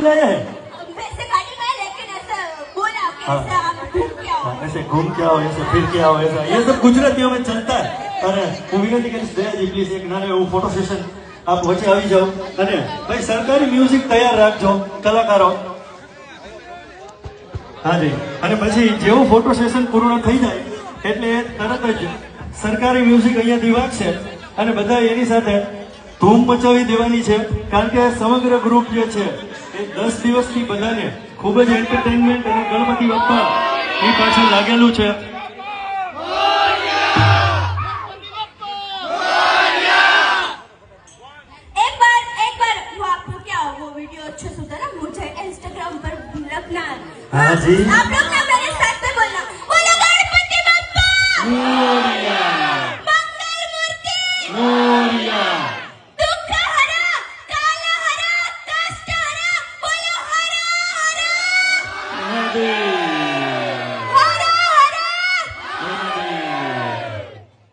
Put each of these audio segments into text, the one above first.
बुलाया है? वैसे गाड़ी में लेकिन ऐसा बोला कि ऐसा आप घूम के आओ। ऐसे घूम के आओ, ऐसे फिर के आओ, ऐसा ये सब गुजरातियों में चलता है। अरे હું વિનંતી કરીશ દયાજી પ્લીઝ એક નાનું એવું ફોટો સેશન આપ વચ્ચે આવી જાઓ અને ભાઈ સરકારી મ્યુઝિક તૈયાર રાખજો કલાકારો. હાજી અને પછી જેવું ફોટો સેશન પૂર્ણ થઈ જાય એટલે તરત જ સરકારી મ્યુઝિક અહીંયાથી વાગશે અને બધા એની સાથે ધૂમ મચાવી દેવાની છે કારણ કે સમગ્ર ગ્રુપ જે છે એ 10 દિવસથી બધાને ખૂબ જ એન્ટરટેનમેન્ટ અને ગણપતિ બાપ્પા એ પાછળ લાગેલું છે. एक बार वो आपको क्या वो वीडियो अच्छा सुना ना मुझे इंस्टाग्राम पर रखना. हाँ जी. आप लोग ना मेरे साथ में बोलना बोलो गणपति बाप्पा मोरिया मंगल मूर्ति मोरिया दुख हरा काल हरा कष्ट हरा बोलो हरा हरा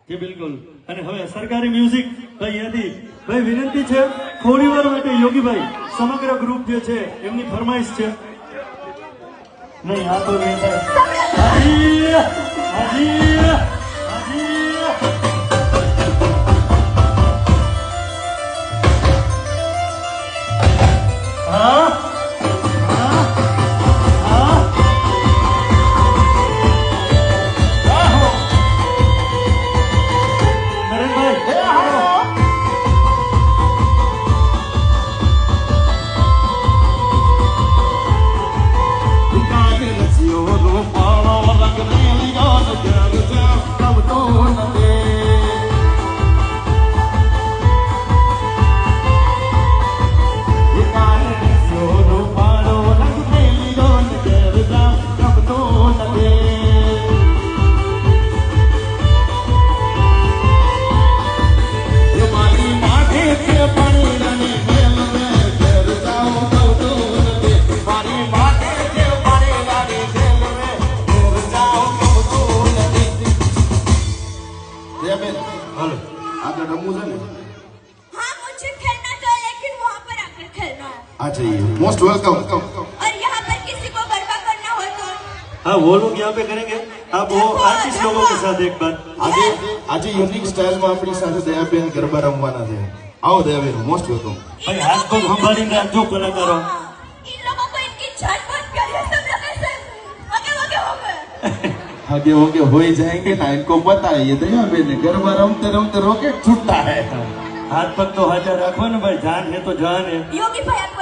जी बिल्कुल. અને હવે સરકારી મ્યુઝિક ભાઈ યાદી ભાઈ વિનંતી છે થોડી વાર માટે યોગીભાઈ સમગ્ર ગ્રુપ જે છે એમની ફરમાઈશ છે. નહીં આ તો નહીં થાય. હાજી હાજી હાજી હા अच्छा ये मोस्ट वेलकम. और यहाँ पर किसी को गरबा करना हो तो हाँ वो लोग यहाँ पे करेंगे. आप वो आर्टिस्ट लोगों के साथ एक बार આજે આજે યુનિક સ્ટાઇલમાં આપણી સાથે દયાબેન ગરબા રમવાના છે. આવો દયાબેન મોસ્ટ વેલકમ. भाई हाथ पग संभालीને રાખજો કલાકારો. इन लोगों को इनकी जान बहुत प्यारी है. सब लोग ऐसे आगे आगे हो गए. आगे होके हो ही जाएंगे ना, इनको पता है ये दयाबेन गरबा रमते रमते रॉकेट छूटता है. हाथ पग तो हाजर રાખો ને ભાઈ, જાન है तो जान है. योगी भाई आपको